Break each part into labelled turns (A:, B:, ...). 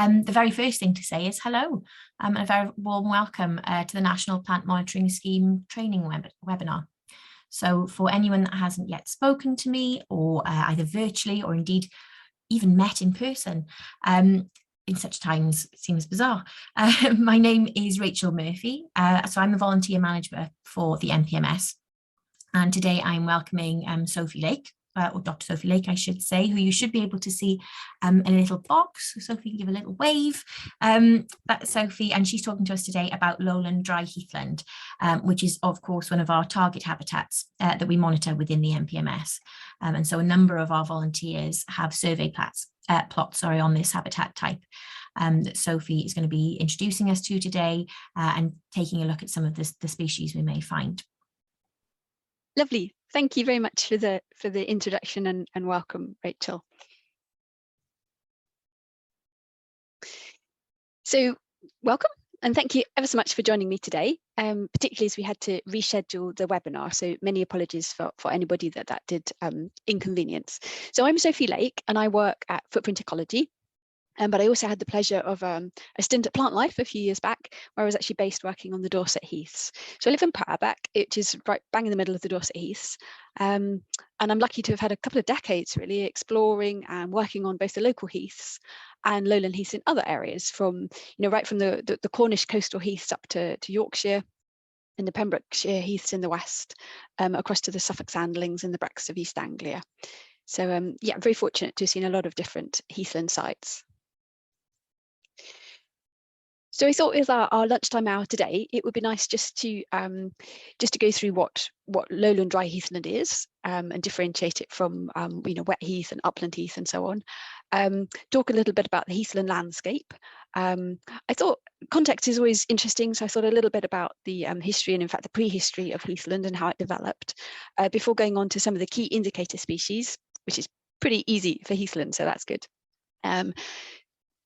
A: The very first thing to say is hello, and a very warm welcome to the National Plant Monitoring Scheme training webinar. So for anyone that hasn't yet spoken to me, or either virtually or indeed even met in person, in such times it seems bizarre. My name is Rachel Murphy, so I'm a volunteer manager for the NPMS, and today I'm welcoming Sophie Lake, or Dr. Sophie Lake, I should say, who you should be able to see in a little box. So Sophie, give a little wave. That's Sophie, and she's talking to us today about Lowland dry heathland, which is, of course, one of our target habitats that we monitor within the NPMS. And so a number of our volunteers have survey plots on this habitat type that Sophie is going to be introducing us to today and taking a look at some of the species we may find.
B: Lovely. Thank you very much for the introduction and welcome, Rachel. So welcome and thank you ever so much for joining me today, particularly as we had to reschedule the webinar. So many apologies for anybody that did inconvenience. So I'm Sophie Lake and I work at Footprint Ecology. But I also had the pleasure of a stint at Plant Life a few years back, where I was actually based working on the Dorset Heaths. So I live in Purbeck, which is right bang in the middle of the Dorset Heaths. And I'm lucky to have had a couple of decades really exploring and working on both the local heaths and lowland heaths in other areas, from right from the Cornish coastal heaths up to Yorkshire, and the Pembrokeshire heaths in the west, across to the Suffolk Sandlings and the Brecks of East Anglia. So yeah, very fortunate to have seen a lot of different heathland sites. So I thought with our lunchtime hour today, it would be nice just to go through what lowland dry heathland is, and differentiate it from wet heath and upland heath and so on. Talk a little bit about the heathland landscape. I thought context is always interesting, so I thought a little bit about the history and in fact the prehistory of heathland and how it developed, before going on to some of the key indicator species, which is pretty easy for heathland, so that's good.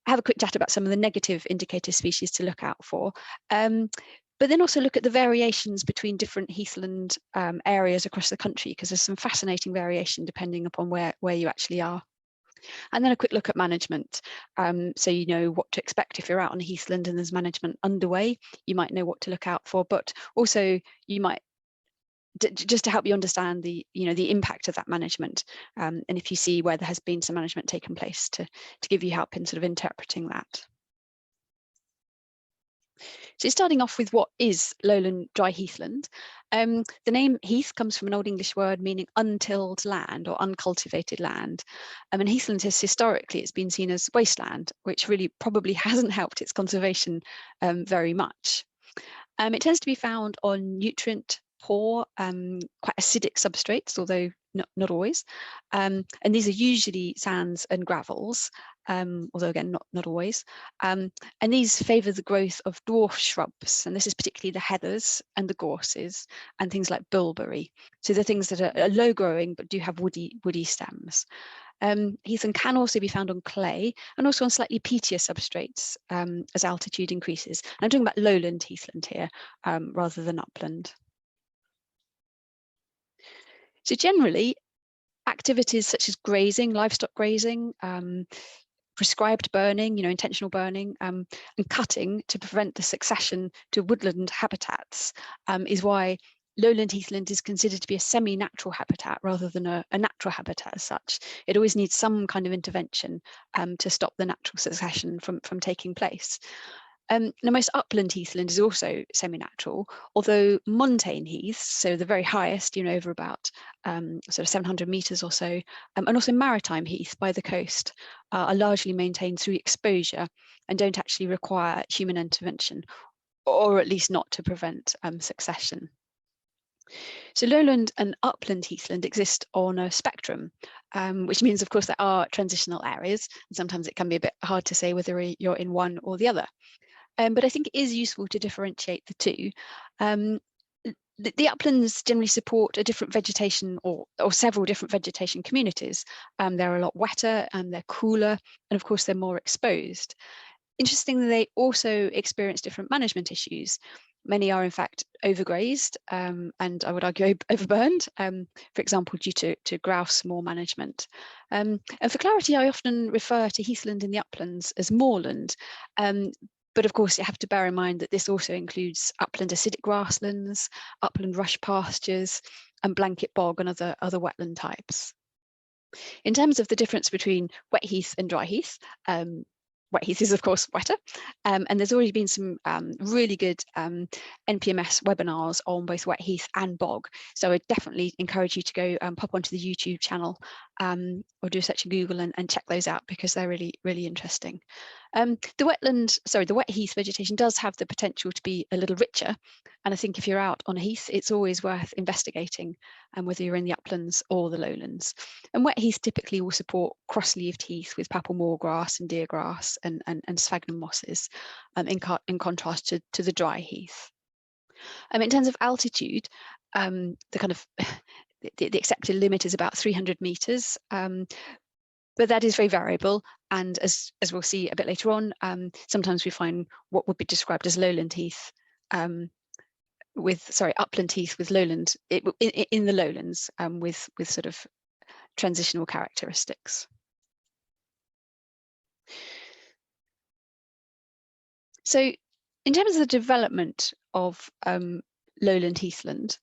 B: Have a quick chat about some of the negative indicator species to look out for, but then also look at the variations between different heathland areas across the country, because there's some fascinating variation depending upon where you actually are. And then a quick look at management, so you know what to expect if you're out on heathland and there's management underway. You might know what to look out for, but also you might just to help you understand the impact of that management, and if you see where there has been some management taken place, to give you help in sort of interpreting that. So starting off with what is lowland dry heathland. The name heath comes from an Old English word meaning untilled land or uncultivated land. And heathland has historically, it's been seen as wasteland, which really probably hasn't helped its conservation very much. It tends to be found on nutrient poor, quite acidic substrates, although not always. And these are usually sands and gravels, although again, not always. And these favour the growth of dwarf shrubs, and this is particularly the heathers and the gorses and things like bilberry. So the things that are low growing but do have woody stems. Heathland can also be found on clay and also on slightly peatier substrates as altitude increases. And I'm talking about lowland heathland here rather than upland. So generally, activities such as grazing, livestock grazing, prescribed burning, intentional burning, and cutting to prevent the succession to woodland habitats is why lowland heathland is considered to be a semi-natural habitat rather than a natural habitat as such. It always needs some kind of intervention to stop the natural succession from taking place. Now, most upland heathland is also semi-natural, although montane heaths, so the very highest, over about sort of 700 metres or so, and also maritime heath by the coast are largely maintained through exposure and don't actually require human intervention, or at least not to prevent succession. So lowland and upland heathland exist on a spectrum, which means, of course, there are transitional areas, and sometimes it can be a bit hard to say whether you're in one or the other. But I think it is useful to differentiate the two. The uplands generally support a different vegetation or several different vegetation communities. They're a lot wetter and they're cooler, and of course they're more exposed. Interestingly, they also experience different management issues. many are in fact overgrazed, and I would argue overburned, for example, due to grouse moor management. And for clarity, I often refer to heathland in the uplands as moorland. But of course, you have to bear in mind that this also includes upland acidic grasslands, upland rush pastures, and blanket bog and other wetland types. In terms of the difference between wet heath and dry heath, wet heath is of course wetter, and there's already been some really good NPMS webinars on both wet heath and bog. So I definitely encourage you to go pop onto the YouTube channel or do a search in Google and check those out, because they're really, really interesting. The wet heath vegetation does have the potential to be a little richer. And I think if you're out on a heath, it's always worth investigating, whether you're in the uplands or the lowlands. And wet heath typically will support cross-leaved heath with papal moorgrass and deer grass and sphagnum mosses, in contrast to the dry heath. In terms of altitude, the kind of the accepted limit is about 300 meters, but that is very variable. And as we'll see a bit later on, sometimes we find what would be described as lowland heath, upland heath with lowland in the lowlands, with sort of transitional characteristics. So in terms of the development of lowland heathland,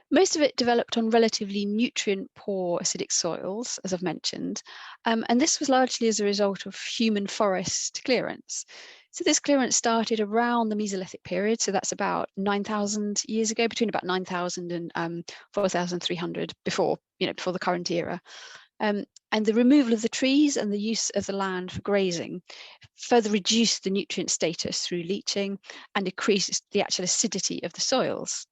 B: most of it developed on relatively nutrient-poor acidic soils, as I've mentioned, and this was largely as a result of human forest clearance. So this clearance started around the Mesolithic period, so that's about 9,000 years ago, between about 9,000 and 4,300 before the current era. And the removal of the trees and the use of the land for grazing further reduced the nutrient status through leaching and decreased the actual acidity of the soils.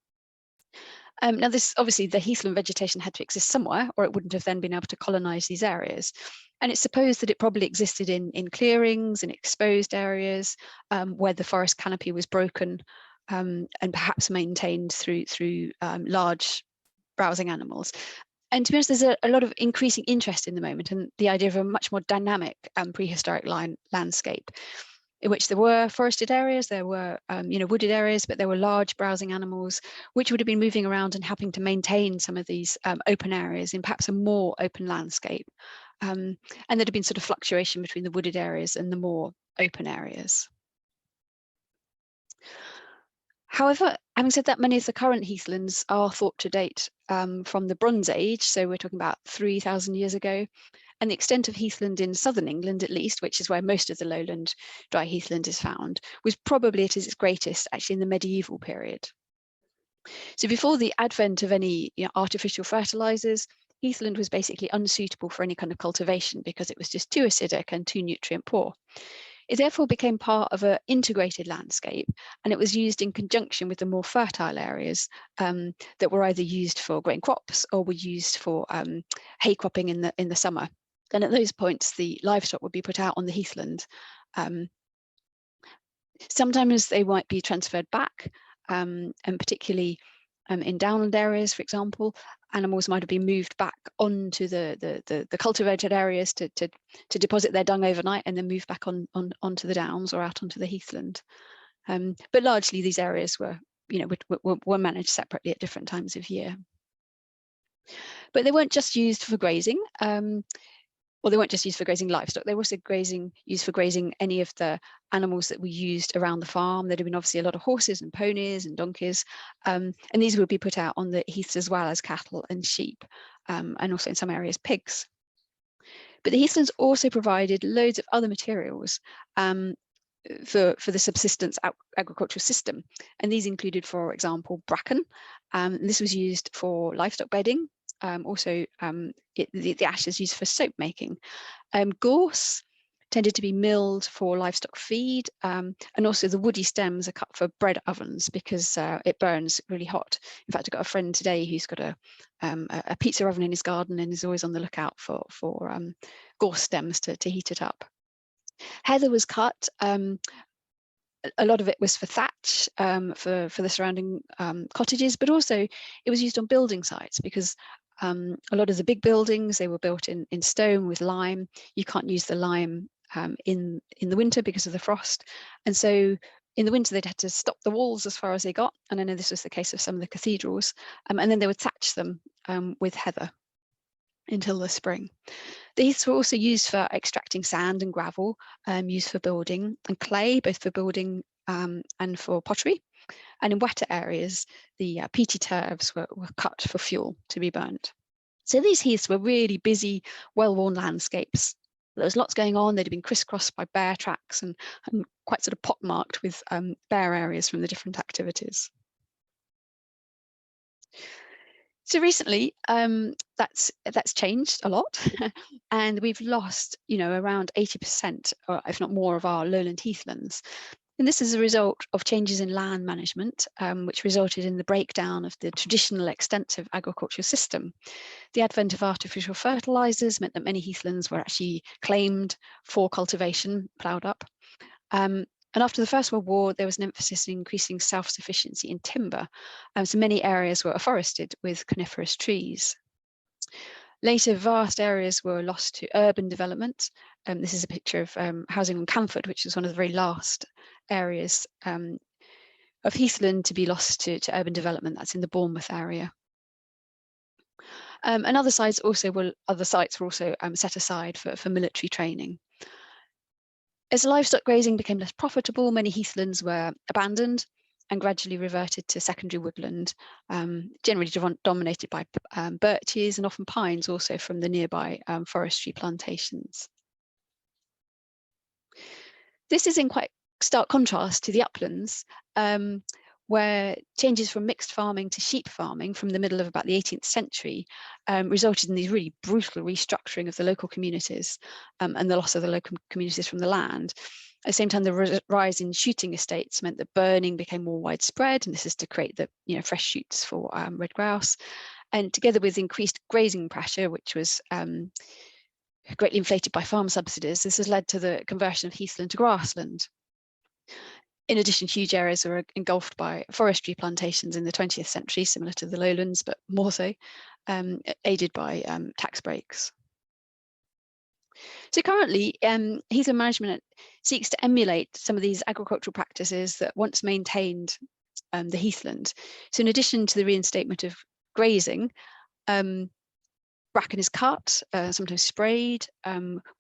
B: Now, obviously the heathland vegetation had to exist somewhere, or it wouldn't have then been able to colonize these areas. And it's supposed that it probably existed in clearings and exposed areas, where the forest canopy was broken, and perhaps maintained through large browsing animals. And to be honest, there's a lot of increasing interest in the moment and the idea of a much more dynamic prehistoric landscape, in which there were forested areas, there were wooded areas, but there were large browsing animals which would have been moving around and helping to maintain some of these open areas in perhaps a more open landscape. And there'd have been sort of fluctuation between the wooded areas and the more open areas. However, having said that, many of the current heathlands are thought to date from the Bronze Age, so we're talking about 3,000 years ago. And the extent of heathland in southern England, at least, which is where most of the lowland dry heathland is found, was probably at its greatest actually in the medieval period. So before the advent of any artificial fertilizers, heathland was basically unsuitable for any kind of cultivation because it was just too acidic and too nutrient poor. It therefore became part of an integrated landscape, and it was used in conjunction with the more fertile areas that were either used for growing crops or were used for hay cropping in the summer. And at those points, the livestock would be put out on the heathland. Sometimes they might be transferred back, and particularly in downland areas, for example, animals might have been moved back onto the cultivated areas to deposit their dung overnight and then move back onto the downs or out onto the heathland. But largely these areas were managed separately at different times of year. But they weren't just used for grazing. Well, they weren't just used for grazing livestock. They were also used for grazing any of the animals that were used around the farm. There'd have been obviously a lot of horses and ponies and donkeys, and these would be put out on the heaths as well as cattle and sheep, and also in some areas pigs. But the heathlands also provided loads of other materials for the subsistence agricultural system, and these included, for example, bracken. This was used for livestock bedding. Also, the ash is used for soap making. Gorse tended to be milled for livestock feed, and also the woody stems are cut for bread ovens because it burns really hot. In fact, I've got a friend today who's got a pizza oven in his garden and is always on the lookout for gorse stems to heat it up. Heather was cut. A lot of it was for thatch, for the surrounding cottages, but also it was used on building sites because a lot of the big buildings, they were built in stone with lime. You can't use the lime in the winter because of the frost. And so In the winter, they'd had to stop the walls as far as they got, and I know this was the case of some of the cathedrals, and then they would thatch them with heather until the spring. The heaths were also used for extracting sand and gravel, used for building, and clay, both for building and for pottery. And in wetter areas, the peaty turfs were cut for fuel to be burnt. So these heaths were really busy, well-worn landscapes. There was lots going on. They'd been crisscrossed by bear tracks and quite sort of pockmarked with bear areas from the different activities. So recently, that's changed a lot, and we've lost, around 80%, or if not more, of our lowland heathlands. And this is a result of changes in land management, which resulted in the breakdown of the traditional extensive agricultural system. The advent of artificial fertilizers meant that many heathlands were actually claimed for cultivation, ploughed up. And after the First World War, there was an emphasis on increasing self-sufficiency in timber. So many areas were afforested with coniferous trees. Later, vast areas were lost to urban development. This is a picture of housing on Camford, which is one of the very last areas of heathland to be lost to urban development. That's in the Bournemouth area. And other sites were also set aside for military training. As livestock grazing became less profitable, many heathlands were abandoned and gradually reverted to secondary woodland, generally dominated by birches and often pines, also from the nearby forestry plantations. This is in quite stark contrast to the uplands, where changes from mixed farming to sheep farming from the middle of about the 18th century resulted in these really brutal restructuring of the local communities and the loss of the local communities from the land. At the same time, the rise in shooting estates meant that burning became more widespread, and this is to create the fresh shoots for red grouse. And together with increased grazing pressure, which was greatly inflated by farm subsidies, this has led to the conversion of heathland to grassland. In addition, huge areas were engulfed by forestry plantations in the 20th century, similar to the lowlands, but more so, aided by tax breaks. So currently, heathland management seeks to emulate some of these agricultural practices that once maintained the heathland. So in addition to the reinstatement of grazing, bracken is cut, sometimes sprayed.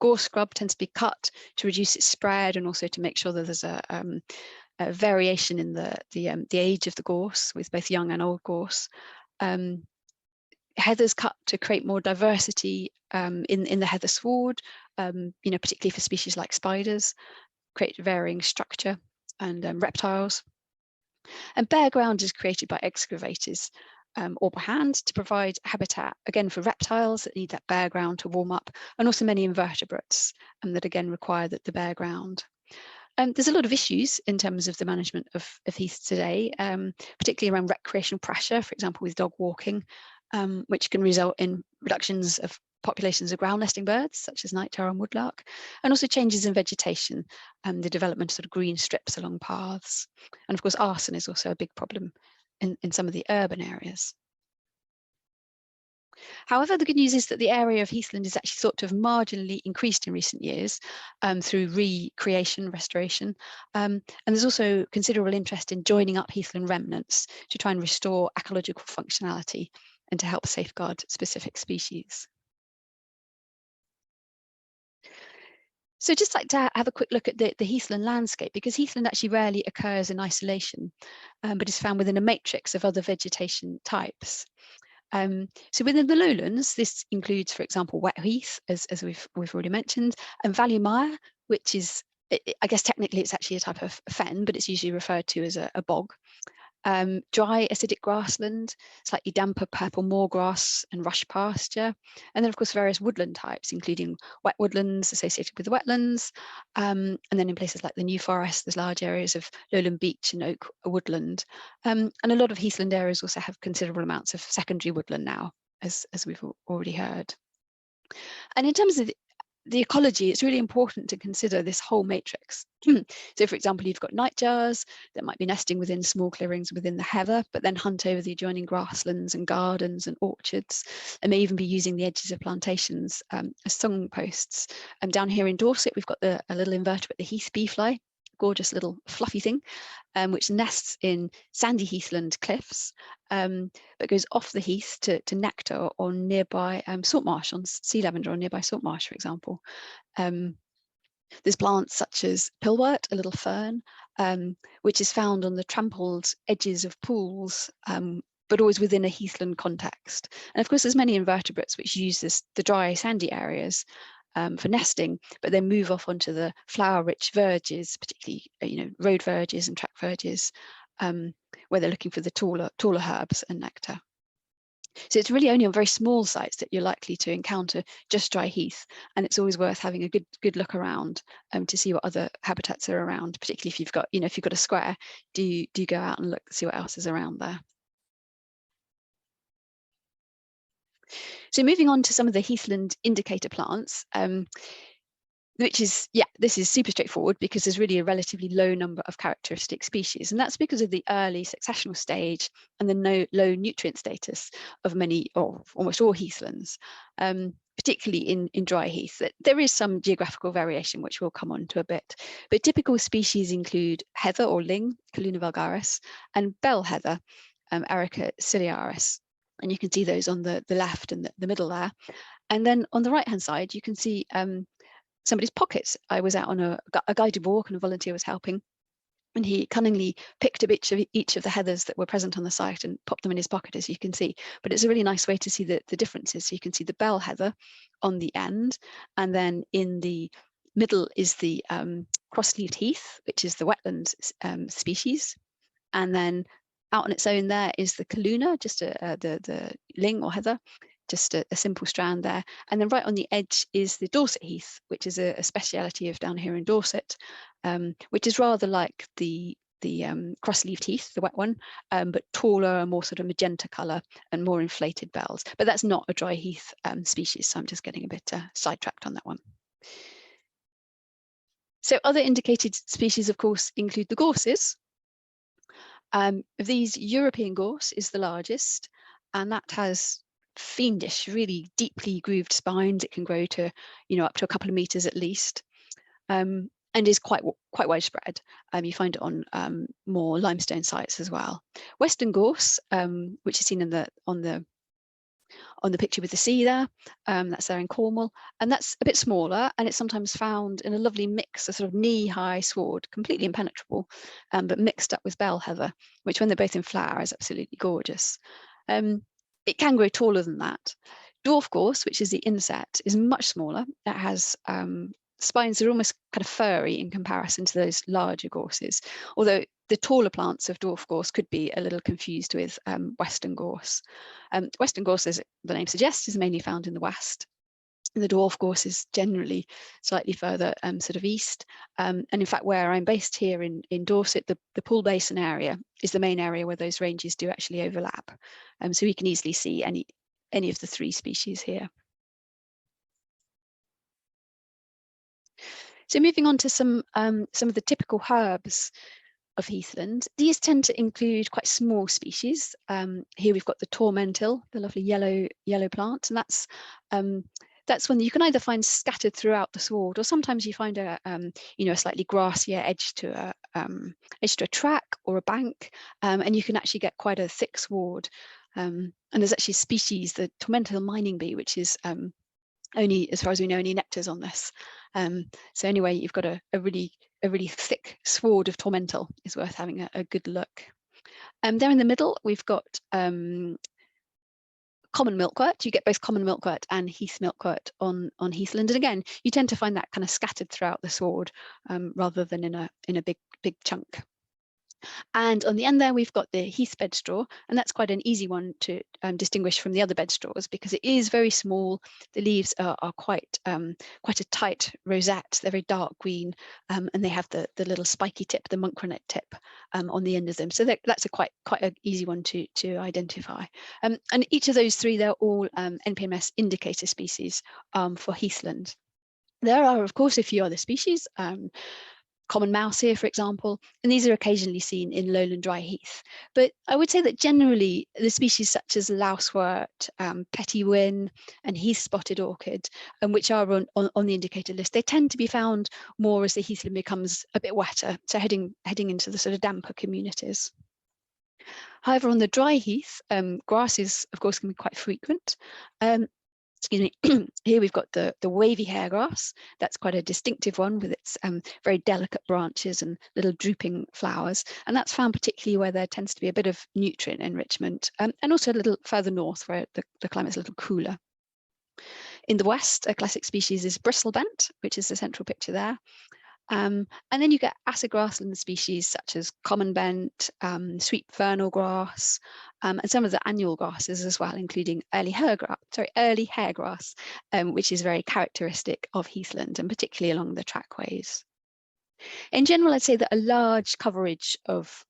B: Gorse scrub tends to be cut to reduce its spread and also to make sure that there's a variation in the age of the gorse, with both young and old gorse. Heather's cut to create more diversity in the heather sward, particularly for species like spiders, create varying structure and reptiles. And bare ground is created by excavators or by hand to provide habitat, again, for reptiles that need that bare ground to warm up, and also many invertebrates that again require the bare ground. There's a lot of issues in terms of the management of heath today, particularly around recreational pressure, for example, with dog walking, which can result in reductions of populations of ground nesting birds, such as night tare and woodlark, and also changes in vegetation and the development of sort of green strips along paths. And of course, arson is also a big problem in some of the urban areas. However, the good news is that the area of heathland is actually thought to have marginally increased in recent years through recreation, restoration. And there's also considerable interest in joining up heathland remnants to try and restore ecological functionality and to help safeguard specific species. So I'd just like to have a quick look at the heathland landscape, because heathland actually rarely occurs in isolation, but is found within a matrix of other vegetation types. So within the lowlands, this includes, for example, wet heath, as we've already mentioned, and valley mire, which is, I guess technically it's actually a type of fen, but it's usually referred to as a bog. Dry acidic grassland, slightly damper purple moorgrass and rush pasture, and then of course various woodland types, including wet woodlands associated with the wetlands, and then in places like the New Forest, there's large areas of lowland beech and oak woodland, and a lot of heathland areas also have considerable amounts of secondary woodland now, as we've already heard. And in terms of the ecology, it's really important to consider this whole matrix. So for example, you've got nightjars that might be nesting within small clearings within the heather, but then hunt over the adjoining grasslands and gardens and orchards, and may even be using the edges of plantations as song posts. Down here in Dorset, we've got a little invertebrate, the heath beefly, gorgeous little fluffy thing, which nests in sandy heathland cliffs, but goes off the heath to nectar on nearby salt marsh, on sea lavender on nearby salt marsh, for example. There's plants such as pillwort, a little fern, which is found on the trampled edges of pools, but always within a heathland context. And of course, there's many invertebrates which use the dry, sandy areas for nesting, but then move off onto the flower-rich verges, particularly road verges and track verges, where they're looking for the taller herbs and nectar. So it's really only on very small sites that you're likely to encounter just dry heath, and it's always worth having a good look around to see what other habitats are around. Particularly if you've got a square, do go out and look, see what else is around there. So moving on to some of the heathland indicator plants, this is super straightforward because there's really a relatively low number of characteristic species, and that's because of the early successional stage and the low nutrient status of many or almost all heathlands, particularly in dry heath. There is some geographical variation, which we'll come on to a bit, but typical species include heather or ling, Calluna vulgaris, and bell heather, Erica ciliaris. And you can see those on the left and the middle there. And then on the right hand side, you can see somebody's pockets. I was out on a guided walk and a volunteer was helping, and he cunningly picked up each of the heathers that were present on the site and popped them in his pocket, as you can see. But it's a really nice way to see the differences. So you can see the bell heather on the end, and then in the middle is the cross-leaved heath, which is the wetland species, and then out on its own there is the Calluna, just the ling or heather, just a simple strand there. And then right on the edge is the Dorset heath, which is a speciality of down here in Dorset, which is rather like the cross-leaved heath, the wet one, but taller and more sort of magenta colour and more inflated bells. But that's not a dry heath species, so I'm just getting a bit sidetracked on that one. So other indicated species, of course, include the gorses. Of these, European gorse is the largest, and that has fiendish, really deeply grooved spines. It can grow to, up to a couple of meters at least, and is quite widespread. You find it on more limestone sites as well. Western gorse, which is seen on the picture with the sea there, that's there in Cornwall, and that's a bit smaller, and it's sometimes found in a lovely mix, a sort of knee-high sward, completely impenetrable, but mixed up with bell heather, which when they're both in flower is absolutely gorgeous. It can grow taller than that. Dwarf gorse, which is the inset, is much smaller. It has spines that are almost kind of furry in comparison to those larger gorses, although the taller plants of dwarf gorse could be a little confused with western gorse. Western gorse, as the name suggests, is mainly found in the west. The dwarf gorse is generally slightly further sort of east. And in fact, where I'm based here in Dorset, the Pool Basin area is the main area where those ranges do actually overlap. So we can easily see any of the three species here. So moving on to some of the typical herbs of heathland. These tend to include quite small species. Here we've got the tormentil, the lovely yellow plant, and that's one that you can either find scattered throughout the sward, or sometimes you find a slightly grassier edge to a track or a bank, and you can actually get quite a thick sward. And there's actually a species, the tormentil mining bee, which is only, as far as we know, only nectars on this. So anyway, you've got a really thick sward of tormentil. Is worth having a good look. There in the middle, we've got common milkwort. You get both common milkwort and heath milkwort on heathland, and again, you tend to find that kind of scattered throughout the sward rather than in a big chunk. And on the end there, we've got the heath bedstraw, and that's quite an easy one to distinguish from the other bedstraws because it is very small. The leaves are quite a tight rosette. They're very dark green, and they have the little spiky tip, the monkronate tip, on the end of them. So that's a quite an easy one to identify. And each of those three, they're all NPMS indicator species for heathland. There are, of course, a few other species. common mouse here, for example, and these are occasionally seen in lowland dry heath. But I would say that generally the species such as lousewort, pettywin, and heath-spotted orchid, which are on the indicator list, they tend to be found more as the heathland becomes a bit wetter, so heading into the sort of damper communities. However, on the dry heath, grasses, of course, can be quite frequent. Excuse me, here we've got the wavy hairgrass. That's quite a distinctive one with its very delicate branches and little drooping flowers. And that's found particularly where there tends to be a bit of nutrient enrichment, and also a little further north where the climate's a little cooler. In the west, a classic species is bristlebent, which is the central picture there. And then you get acid grassland species such as common bent, sweet vernal grass, and some of the annual grasses as well, including early hairgrass, which is very characteristic of heathland and particularly along the trackways. In general, I'd say that a large coverage of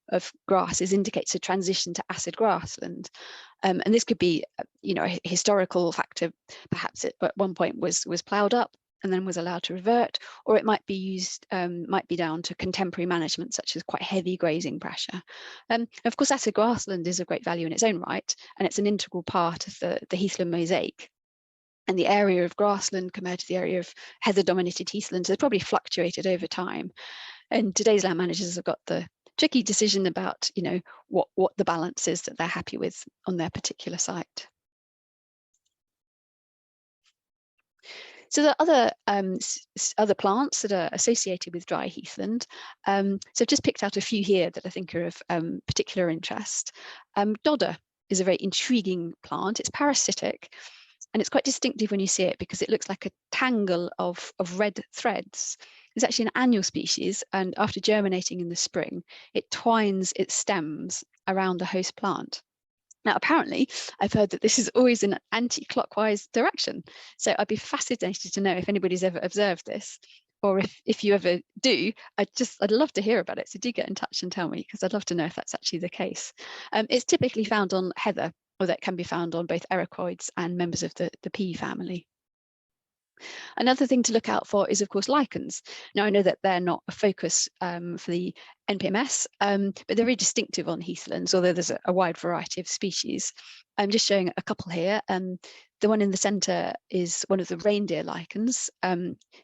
B: grasses indicates a transition to acid grassland. And this could be, a historical factor. Perhaps it at one point was ploughed up and then was allowed to revert, or it might be down to contemporary management, such as quite heavy grazing pressure. Of course, acid grassland is of great value in its own right, and it's an integral part of the heathland mosaic. And the area of grassland compared to the area of heather-dominated heathlands has probably fluctuated over time. And today's land managers have got the tricky decision about, what the balance is that they're happy with on their particular site. So there are other plants that are associated with dry heathland. So I've just picked out a few here that I think are of particular interest. Dodder is a very intriguing plant. It's parasitic, and it's quite distinctive when you see it because it looks like a tangle of red threads. It's actually an annual species, and after germinating in the spring, it twines its stems around the host plant. Now, apparently, I've heard that this is always in an anti-clockwise direction. So I'd be fascinated to know if anybody's ever observed this, or if you ever do, I'd love to hear about it. So do get in touch and tell me, because I'd love to know if that's actually the case. It's typically found on heather, or that can be found on both ericoids and members of the pea family. Another thing to look out for is, of course, lichens. Now, I know that they're not a focus for the NPMS, but they're very distinctive on heathlands, although there's a wide variety of species. I'm just showing a couple here. The one in the centre is one of the reindeer lichens,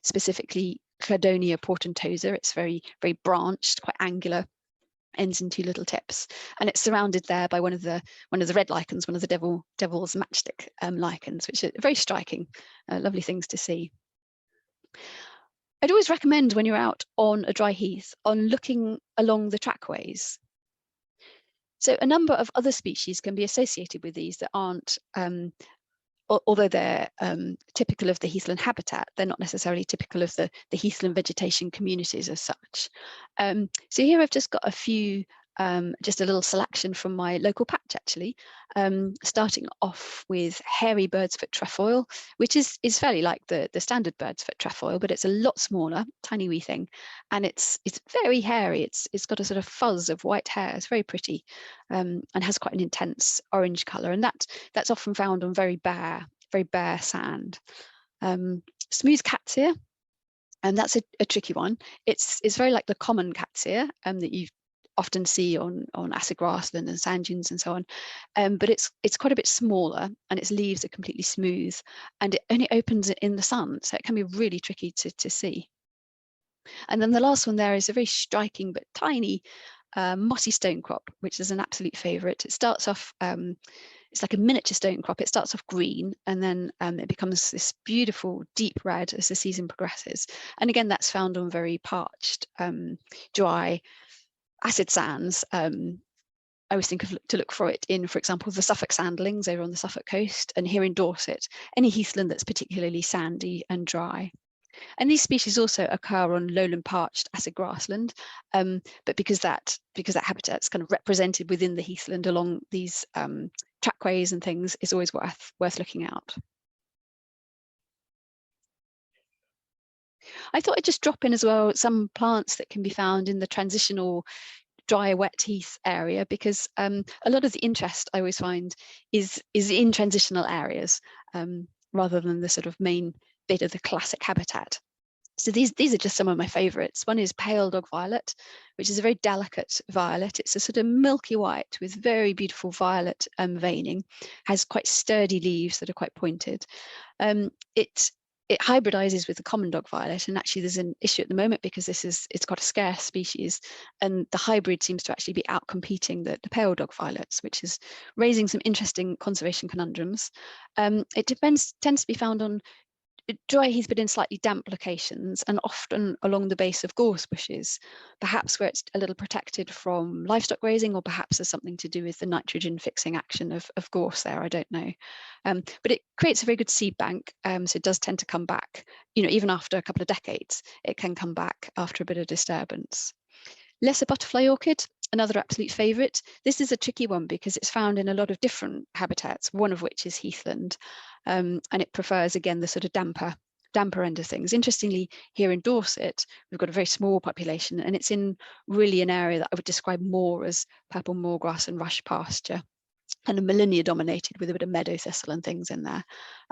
B: specifically Cladonia portentosa. It's very, very branched, quite angular, ends in two little tips, and it's surrounded there by one of the red lichens, one of the devil's matchstick lichens, which are very striking, lovely things to see. I'd always recommend, when you're out on a dry heath, on looking along the trackways. So a number of other species can be associated with these that aren't, although they're typical of the heathland habitat, they're not necessarily typical of the heathland vegetation communities as such. So here I've just got a few, just a little selection from my local patch, actually, starting off with hairy birdsfoot trefoil, which is fairly like the standard birdsfoot trefoil, but it's a lot smaller, tiny wee thing, and it's very hairy. It's got a sort of fuzz of white hair. It's very pretty, and has quite an intense orange colour, and that's often found on very bare sand. Smooth catseer, and that's a tricky one. It's very like the common catseer that you often see on acid grassland and sand dunes and so on, but it's quite a bit smaller, and its leaves are completely smooth, and it only opens in the sun, so it can be really tricky to see. And then the last one there is a very striking but tiny mossy stonecrop, which is an absolute favourite. It starts off, it's like a miniature stonecrop. It starts off green, and then it becomes this beautiful deep red as the season progresses. And again, that's found on very parched, dry, acid sands. I always think to look for it in, for example, the Suffolk sandlings over on the Suffolk coast, and here in Dorset, any heathland that's particularly sandy and dry. And these species also occur on lowland parched acid grassland, but because that habitat's kind of represented within the heathland along these trackways and things, is always worth looking out. I thought I'd just drop in as well some plants that can be found in the transitional dry wet heath area, because a lot of the interest I always find is in transitional areas rather than the sort of main bit of the classic habitat. So these are just some of my favourites. One is pale dog violet, which is a very delicate violet. It's a sort of milky white with very beautiful violet veining, has quite sturdy leaves that are quite pointed. It hybridizes with the common dog violet, and actually there's an issue at the moment because it's got a scarce species, and the hybrid seems to actually be outcompeting the pale dog violets, which is raising some interesting conservation conundrums. It tends to be found on dry heath, but in slightly damp locations, and often along the base of gorse bushes, perhaps where it's a little protected from livestock grazing, or perhaps there's something to do with the nitrogen fixing action of gorse there, I don't know. But it creates a very good seed bank, so it does tend to come back, even after a couple of decades, it can come back after a bit of disturbance. Lesser butterfly orchid, another absolute favourite. This is a tricky one because it's found in a lot of different habitats, one of which is heathland, and it prefers, again, the sort of damper end of things. Interestingly, here in Dorset, we've got a very small population, and it's in really an area that I would describe more as purple moorgrass and rush pasture, and a millennia dominated with a bit of meadow thistle and things in there,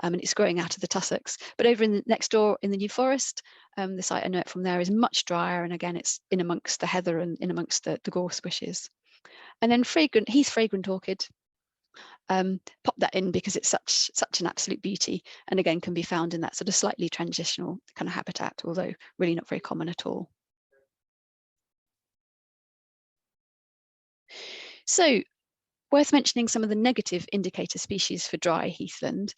B: and it's growing out of the tussocks. But over in the next door in the New Forest, the site I know it from there is much drier, and again it's in amongst the heather and in amongst the gorse bushes. And then heath fragrant orchid, pop that in because it's such an absolute beauty, and again can be found in that sort of slightly transitional kind of habitat, although really not very common at all. So, worth mentioning some of the negative indicator species for dry heathland,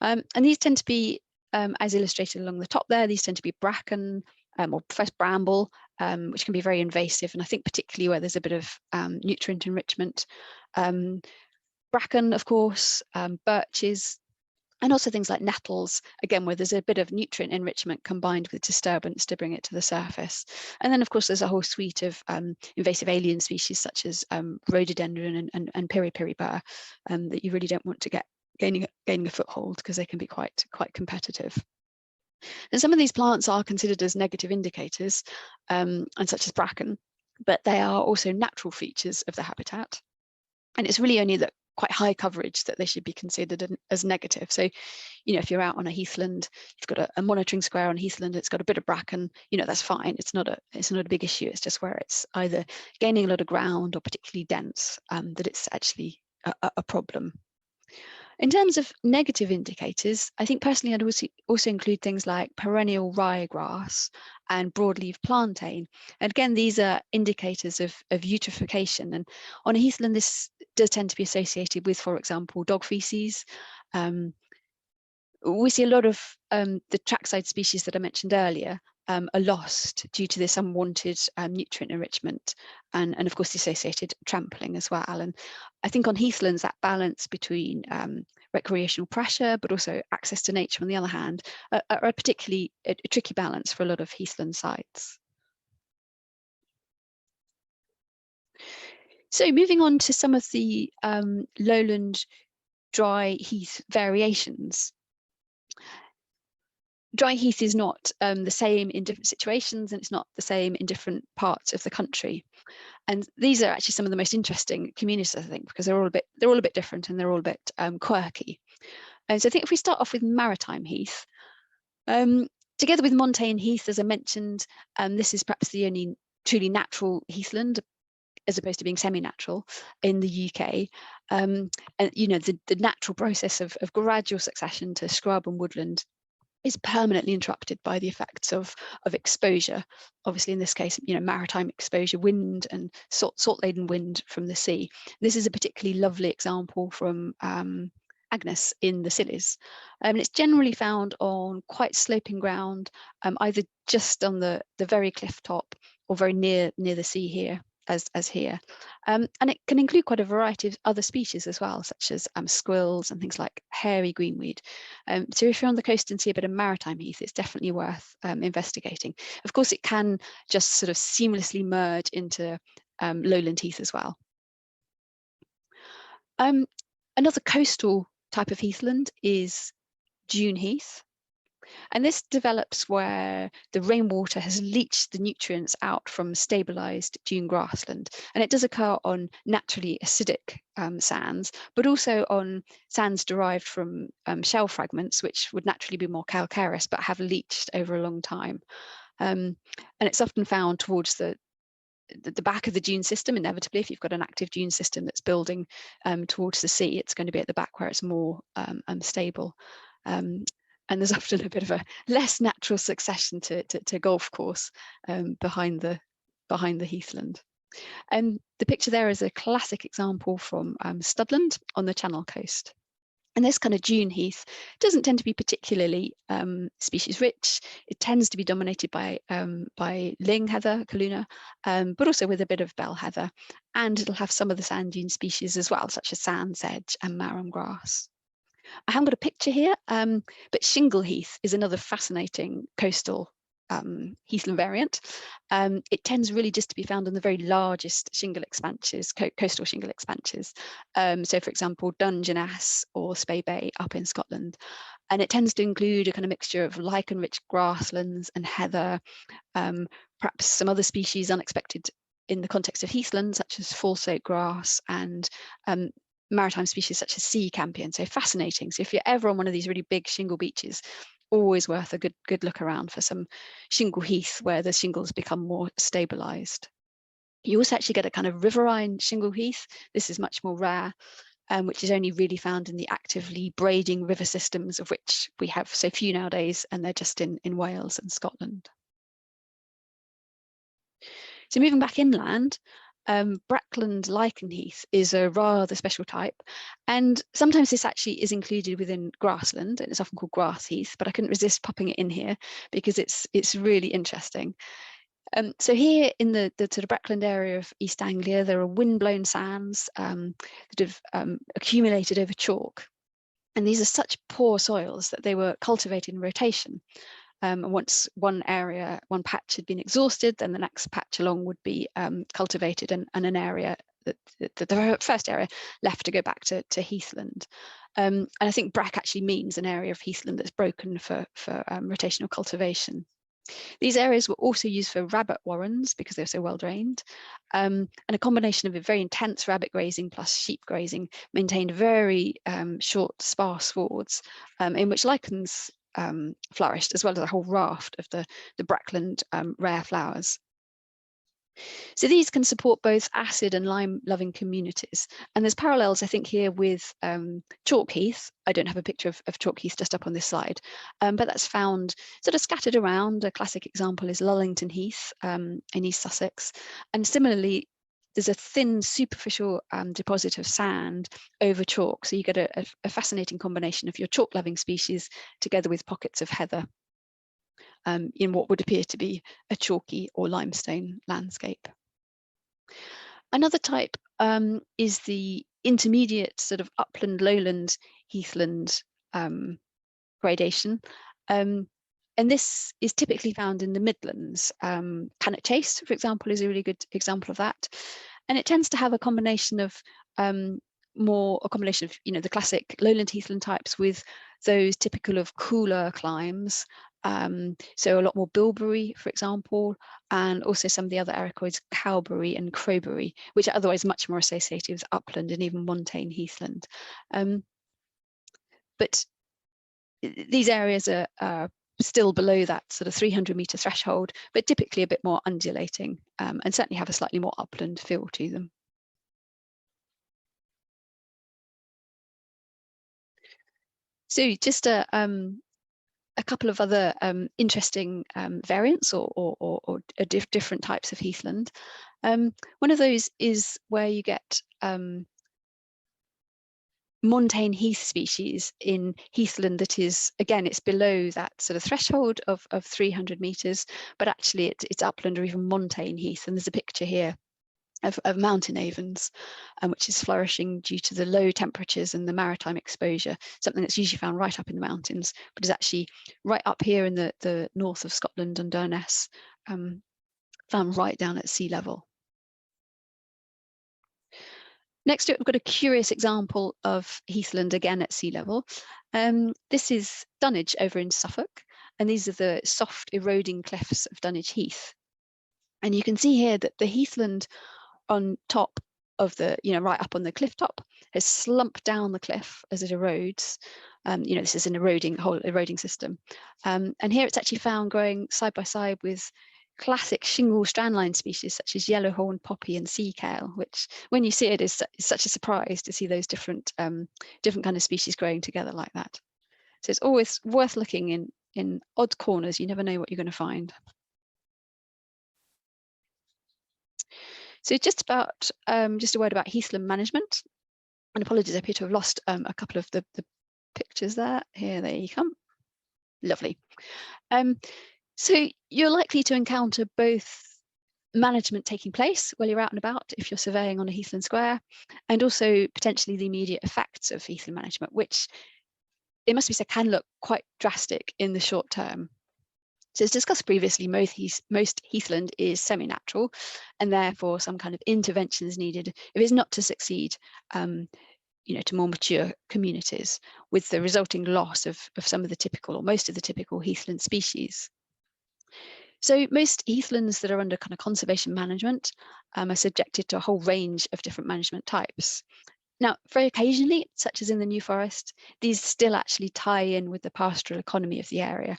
B: and these tend to be, as illustrated along the top there, these tend to be bracken, or first bramble, which can be very invasive, and I think particularly where there's a bit of nutrient enrichment. Bracken, of course, birches, and also things like nettles, again, where there's a bit of nutrient enrichment combined with disturbance to bring it to the surface. And then, of course, there's a whole suite of invasive alien species such as rhododendron and piri-piri burr that you really don't want to get gaining a foothold because they can be quite competitive. And some of these plants are considered as negative indicators, and such as bracken, but they are also natural features of the habitat. And it's really only that quite high coverage that they should be considered as negative. So, if you're out on a heathland, you've got a monitoring square on heathland, it's got a bit of bracken, that's fine. It's not a big issue. It's just where it's either gaining a lot of ground or particularly dense that it's actually a problem. In terms of negative indicators, I think personally I'd also include things like perennial ryegrass and broadleaf plantain. And again, these are indicators of eutrophication. And on a heathland, this does tend to be associated with, for example, dog feces. We see a lot of the trackside species that I mentioned earlier are lost due to this unwanted nutrient enrichment and of course the associated trampling as well. And I think on heathlands, that balance between recreational pressure but also access to nature on the other hand are a particularly a tricky balance for a lot of heathland sites. So moving on to some of the lowland dry heath variations. Dry heath is not the same in different situations, and it's not the same in different parts of the country. And these are actually some of the most interesting communities, I think, because they're all a bit different and they're all a bit quirky. And so I think if we start off with maritime heath, together with montane heath, as I mentioned, this is perhaps the only truly natural heathland, as opposed to being semi-natural in the UK. And the natural process of gradual succession to scrub and woodland is permanently interrupted by the effects of exposure. Obviously, in this case, maritime exposure, wind and salt-laden wind from the sea. This is a particularly lovely example from Agnes in the Scillies. And it's generally found on quite sloping ground, either just on the very cliff top or very near the sea here, as here. And it can include quite a variety of other species as well, such as squills and things like hairy greenweed. So if you're on the coast and see a bit of maritime heath, it's definitely worth investigating. Of course, it can just sort of seamlessly merge into lowland heath as well. Another coastal type of heathland is dune heath. And this develops where the rainwater has leached the nutrients out from stabilized dune grassland. And it does occur on naturally acidic sands, but also on sands derived from shell fragments, which would naturally be more calcareous, but have leached over a long time. And it's often found towards the back of the dune system. Inevitably, if you've got an active dune system that's building towards the sea, it's going to be at the back where it's more unstable. And there's often a bit of a less natural succession to golf course behind the heathland. And the picture there is a classic example from Studland on the Channel coast. And this kind of dune heath doesn't tend to be particularly species rich. It tends to be dominated by ling heather, kaluna, but also with a bit of bell heather. And it'll have some of the sand dune species as well, such as sand sedge and marram grass. I haven't got a picture here, but shingle heath is another fascinating coastal heathland variant. It tends really just to be found in the very largest shingle expanses, coastal shingle expanses. So for example, Dungeness or Spey Bay up in Scotland. And it tends to include a kind of mixture of lichen-rich grasslands and heather, perhaps some other species unexpected in the context of heathland, such as false-oak grass and maritime species such as sea campion. So fascinating. So if you're ever on one of these really big shingle beaches, always worth a good look around for some shingle heath where the shingles become more stabilized. You also actually get a kind of riverine shingle heath. This is much more rare, which is only really found in the actively braiding river systems, of which we have so few nowadays, and they're just in Wales and Scotland. So moving back inland, Brackland lichen heath is a rather special type, and sometimes this actually is included within grassland, and it's often called grass heath, but I couldn't resist popping it in here because it's really interesting. So here in the sort of Brackland area of East Anglia, there are windblown sands that have accumulated over chalk, and these are such poor soils that they were cultivated in rotation. And once one patch had been exhausted, then the next patch along would be cultivated, and an area the first area left to go back to heathland. And I think brack actually means an area of heathland that's broken for rotational cultivation. These areas were also used for rabbit warrens because they were so well drained, and a combination of a very intense rabbit grazing plus sheep grazing maintained very short, sparse swards in which lichens flourished, as well as a whole raft of the Brackland rare flowers. So these can support both acid and lime loving communities. And there's parallels, I think, here with chalk heath. I don't have a picture of chalk heath just up on this slide, but that's found sort of scattered around. A classic example is Lullington Heath in East Sussex. And similarly, there's a thin superficial deposit of sand over chalk. So you get a fascinating combination of your chalk loving species together with pockets of heather in what would appear to be a chalky or limestone landscape. Another type is the intermediate sort of upland lowland heathland gradation. And this is typically found in the Midlands. Cannock Chase, for example, is a really good example of that. And it tends to have a combination of the classic lowland heathland types with those typical of cooler climes. So a lot more bilberry, for example, and also some of the other ericoids, cowberry and crowberry, which are otherwise much more associated with upland and even montane heathland. But these areas are still below that sort of 300-metre threshold, but typically a bit more undulating and certainly have a slightly more upland feel to them. So just a couple of other interesting variants or different types of heathland. One of those is where you get montane heath species in heathland that is, again, it's below that sort of threshold of 300 metres, but actually it's upland or even montane heath. And there's a picture here of mountain avens, which is flourishing due to the low temperatures and the maritime exposure, something that's usually found right up in the mountains, but is actually right up here in the north of Scotland and Dungeness, found right down at sea level. Next to it, we've got a curious example of heathland, again at sea level. This is Dunwich over in Suffolk. and these are the soft eroding cliffs of Dunwich Heath. And you can see here that the heathland on top of the, right up on the cliff top, has slumped down the cliff as it erodes. This is an whole eroding system. And here it's actually found growing side by side with classic shingle strandline species such as yellow-horned poppy and sea kale, which when you see it is such a surprise to see those different kind of species growing together like that. So it's always worth looking in odd corners. You never know what you're going to find. So just a word about heathland management. And apologies, I appear to have lost a couple of the pictures there. Here they come. Lovely. So you're likely to encounter both management taking place while you're out and about if you're surveying on a heathland square, and also potentially the immediate effects of heathland management, which, it must be said, can look quite drastic in the short term. So as discussed previously, most heathland is semi-natural, and therefore some kind of intervention is needed if it's not to succeed to more mature communities, with the resulting loss of some of the typical, or most of the typical heathland species. So most heathlands that are under kind of conservation management are subjected to a whole range of different management types. Now, very occasionally, such as in the New Forest, these still actually tie in with the pastoral economy of the area.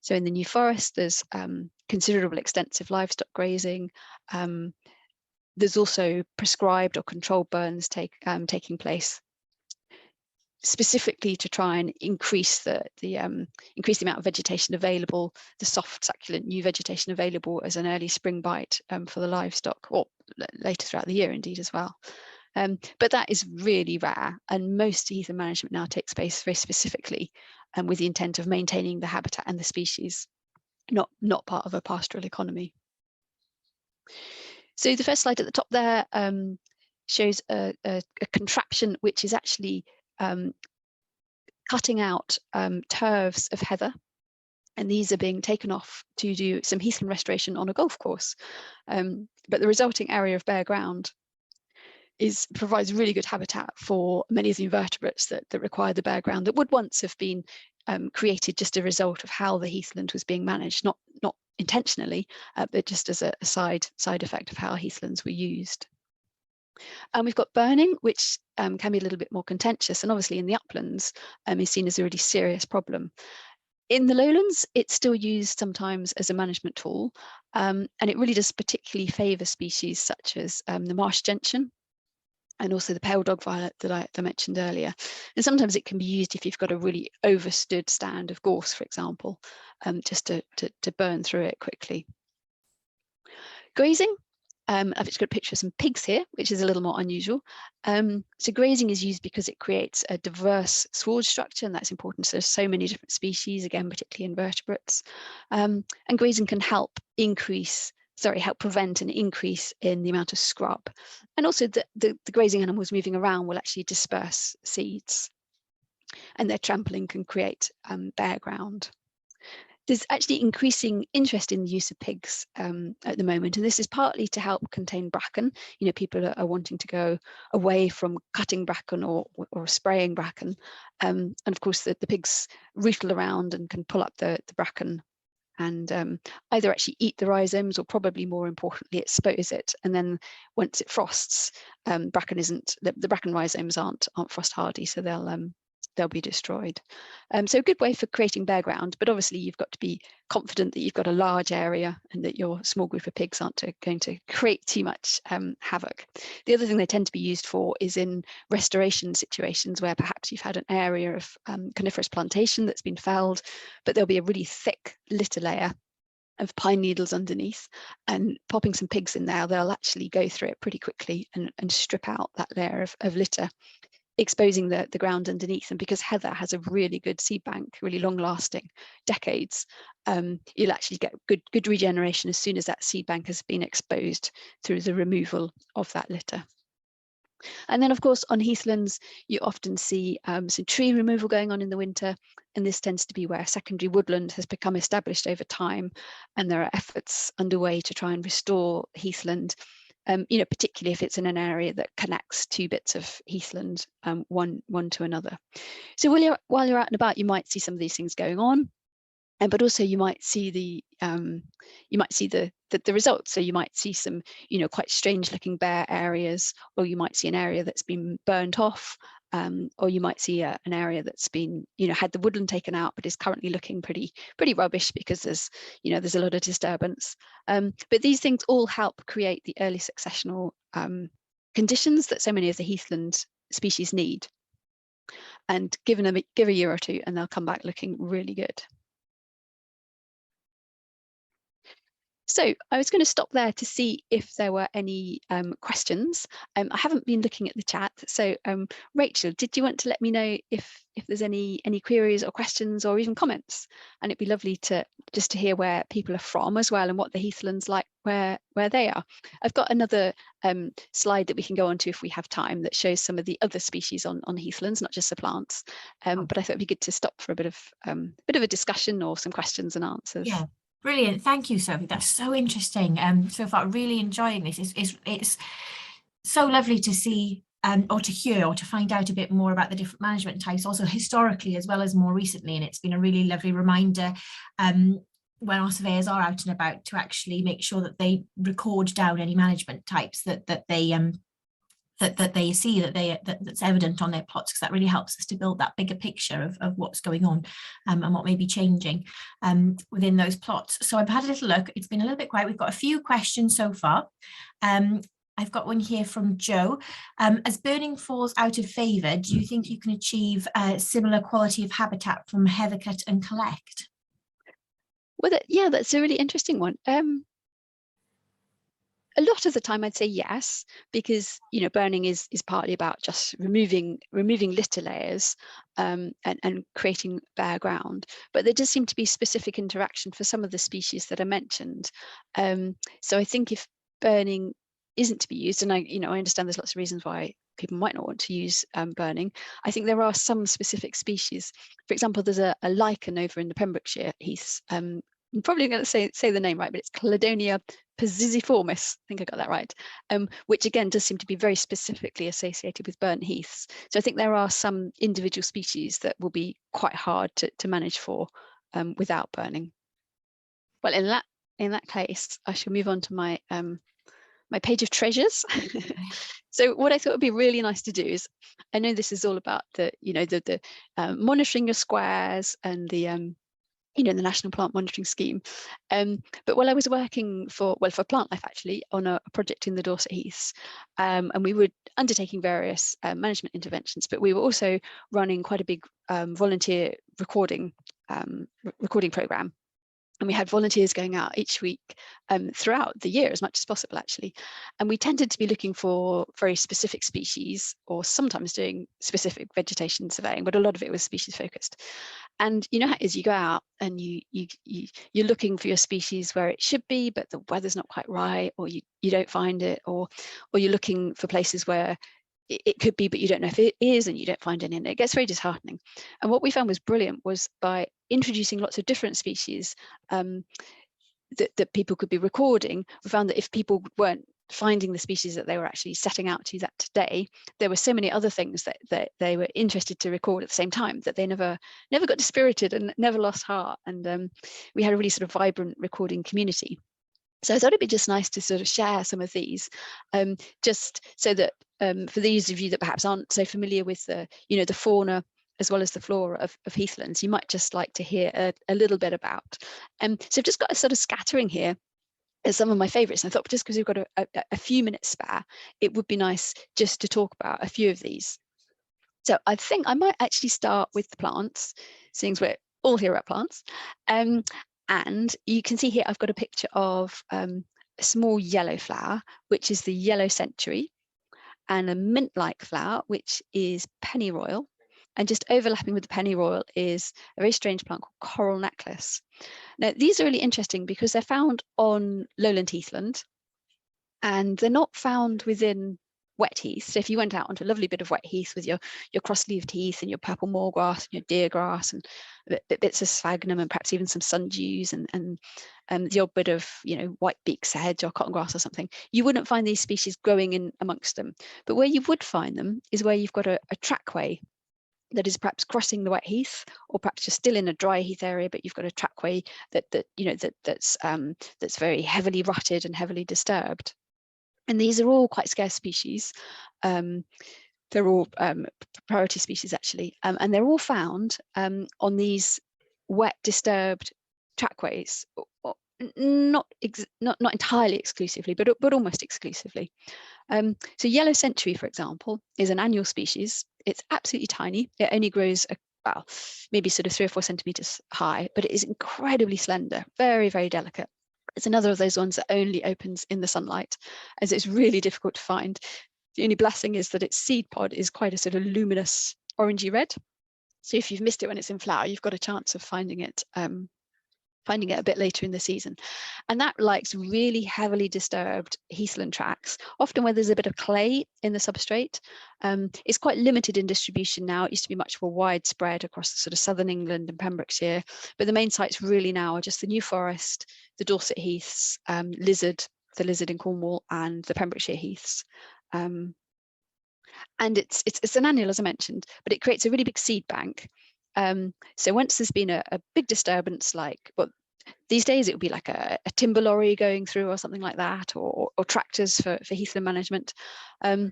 B: So in the New Forest, there's considerable extensive livestock grazing. There's also prescribed or controlled burns taking place, specifically to try and increase the amount of vegetation available, the soft, succulent new vegetation available as an early spring bite for the livestock, or later throughout the year indeed as well. But that is really rare, and most heathland management now takes place very specifically with the intent of maintaining the habitat and the species, not part of a pastoral economy. So the first slide at the top there shows a contraption which is actually cutting out turfs of heather, and these are being taken off to do some heathland restoration on a golf course. But the resulting area of bare ground provides really good habitat for many of the invertebrates that require the bare ground that would once have been created just a result of how the heathland was being managed, not intentionally, but just as a side effect of how heathlands were used. And we've got burning, which can be a little bit more contentious, and obviously in the uplands is seen as a really serious problem. In the lowlands, it's still used sometimes as a management tool, and it really does particularly favour species such as the marsh gentian, and also the pale dog violet that I mentioned earlier. And sometimes it can be used if you've got a really overstood stand of gorse, for example, just to burn through it quickly. Grazing. I've just got a picture of some pigs here, which is a little more unusual. So grazing is used because it creates a diverse sward structure, and that's important. So there's so many different species, again, particularly invertebrates. And grazing can help prevent an increase in the amount of scrub. And also the grazing animals moving around will actually disperse seeds, and their trampling can create bare ground. There's actually increasing interest in the use of pigs at the moment, and this is partly to help contain bracken. People are wanting to go away from cutting bracken or spraying bracken, and of course the pigs rootle around and can pull up the bracken and either actually eat the rhizomes, or probably more importantly expose it. And then once it frosts, the bracken rhizomes aren't frost hardy, so they'll be destroyed. So a good way for creating bare ground, but obviously you've got to be confident that you've got a large area and that your small group of pigs aren't going to create too much havoc. The other thing they tend to be used for is in restoration situations where perhaps you've had an area of coniferous plantation that's been felled, but there'll be a really thick litter layer of pine needles underneath, and popping some pigs in there, they'll actually go through it pretty quickly and strip out that layer of litter, exposing the ground underneath. And because heather has a really good seed bank, really long lasting, decades, you'll actually get good regeneration as soon as that seed bank has been exposed through the removal of that litter. And then of course on heathlands you often see some tree removal going on in the winter, and this tends to be where secondary woodland has become established over time, and there are efforts underway to try and restore heathland, particularly if it's in an area that connects two bits of heathland, one to another. So while you're out and about, you might see some of these things going on. but also you might see the results. So you might see some, quite strange looking bare areas, or you might see an area that's been burnt off, or you might see an area that's been, had the woodland taken out, but is currently looking pretty rubbish because there's a lot of disturbance. But these things all help create the early successional conditions that so many of the heathland species need. And give a year or two, and they'll come back looking really good. So I was going to stop there to see if there were any questions. I haven't been looking at the chat. So Rachel, did you want to let me know if there's any queries or questions or even comments? And it'd be lovely to hear where people are from as well, and what the heathland's like where they are. I've got another slide that we can go on to if we have time, that shows some of the other species on heathlands, not just the plants. But I thought it'd be good to stop for a bit of a discussion or some questions and answers.
A: Yeah. Brilliant. Thank you, Sophie. That's so interesting. So far, really enjoying this. It's so lovely to see or to hear or to find out a bit more about the different management types, also historically as well as more recently. And it's been a really lovely reminder when our surveyors are out and about to actually make sure that they record down any management types that they see, that's evident on their plots, because that really helps us to build that bigger picture of what's going on and what may be changing within those plots. So I've had a little look. It's been a little bit quiet. We've got a few questions so far. I've got one here from Joe. As burning falls out of favour, do you think you can achieve a similar quality of habitat from heather cut and collect?
B: Well, yeah, that's a really interesting one. A lot of the time I'd say yes, because burning is partly about just removing litter layers and creating bare ground, but there does seem to be specific interaction for some of the species that I mentioned. So I think if burning isn't to be used, and I understand there's lots of reasons why people might not want to use burning, I think there are some specific species. For example, there's a lichen over in the Pembrokeshire heaths. I'm probably going to say the name right, but it's Cladonia pisiformis. I think I got that right. Which again does seem to be very specifically associated with burnt heaths. So I think there are some individual species that will be quite hard to manage for without burning. Well, in that case, I shall move on to my my page of treasures. So what I thought would be really nice to do is, I know this is all about the monitoring your squares and the the National Plant Monitoring Scheme. But while I was working for Plant Life actually on a project in the Dorset Heaths, and we were undertaking various management interventions, but we were also running quite a big volunteer recording program. And we had volunteers going out each week throughout the year as much as possible, actually. And we tended to be looking for very specific species, or sometimes doing specific vegetation surveying, but a lot of it was species focused. And you know how it is, you go out and you're looking for your species where it should be, but the weather's not quite right, or you don't find it, or you're looking for places where it could be, but you don't know if it is, and you don't find any, and it gets very disheartening. And what we found was brilliant was by introducing lots of different species that people could be recording, we found that if people weren't finding the species that they were actually setting out to that day, there were so many other things that they were interested to record at the same time that they never got dispirited and never lost heart. And we had a really sort of vibrant recording community. So I thought it'd be just nice to sort of share some of these, just so that for these of you that perhaps aren't so familiar with the fauna as well as the flora of heathlands, you might just like to hear a little bit about. So I've just got a sort of scattering here as some of my favourites. And I thought just because we've got a few minutes spare, it would be nice just to talk about a few of these. So I think I might actually start with the plants, seeing as we're all here at plants. And you can see here, I've got a picture of a small yellow flower, which is the yellow century, and a mint-like flower, which is pennyroyal. And just overlapping with the pennyroyal is a very strange plant called coral necklace. Now, these are really interesting because they're found on Lowland heathland, and they're not found within wet heath. So if you went out onto a lovely bit of wet heath with your cross-leaved heath and your purple moorgrass and your deer grass and bits of sphagnum and perhaps even some sundews and the odd bit of white beak sedge or cotton grass or something, you wouldn't find these species growing in amongst them. But where you would find them is where you've got a trackway that is perhaps crossing the wet heath, or perhaps you're still in a dry heath area, but you've got a trackway that's very heavily rutted and heavily disturbed. And these are all quite scarce species. They're all priority species actually, and they're all found on these wet, disturbed trackways, not entirely exclusively, but almost exclusively. So yellow century, for example, is an annual species. It's absolutely tiny. It only grows well, maybe sort of 3 or 4 centimeters high, but it is incredibly slender, very, very delicate. It's another of those ones that only opens in the sunlight, as it's really difficult to find. The only blessing is that its seed pod is quite a sort of luminous orangey red. So if you've missed it when it's in flower, you've got a chance of finding it a bit later in the season. And that likes really heavily disturbed heathland tracks, often where there's a bit of clay in the substrate. It's quite limited in distribution now. It used to be much more widespread across the sort of southern England and Pembrokeshire, but the main sites really now are just the New Forest, the Dorset heaths, the lizard in Cornwall, and the Pembrokeshire heaths. And it's an annual, as I mentioned, but it creates a really big seed bank. So once there's been a big disturbance, like, well, these days it would be like a timber lorry going through or something like that, or tractors for heathland management, the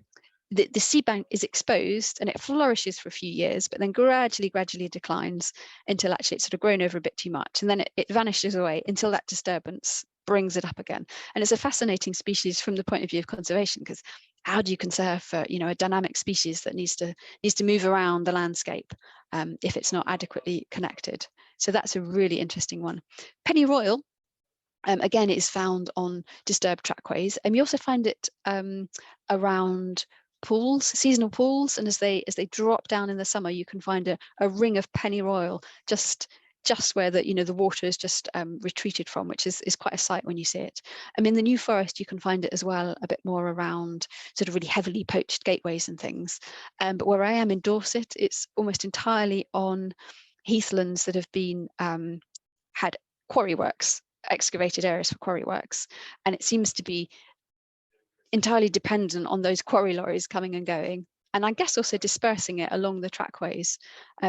B: seed bank is exposed and it flourishes for a few years, but then gradually declines until actually it's sort of grown over a bit too much, and then it vanishes away until that disturbance brings it up again. And it's a fascinating species from the point of view of conservation, because how do you conserve for a dynamic species that needs to move around the landscape if it's not adequately connected? So that's a really interesting one. Pennyroyal, again, is found on disturbed trackways, and you also find it around pools, seasonal pools, and as they drop down in the summer, you can find a ring of pennyroyal just where the water is just retreated from, which is quite a sight when you see it. I mean, the New Forest, you can find it as well a bit more around sort of really heavily poached gateways and things. But where I am in Dorset, it's almost entirely on heathlands that have been had quarry works, excavated areas for quarry works, and it seems to be entirely dependent on those quarry lorries coming and going, and I guess also dispersing it along the trackways.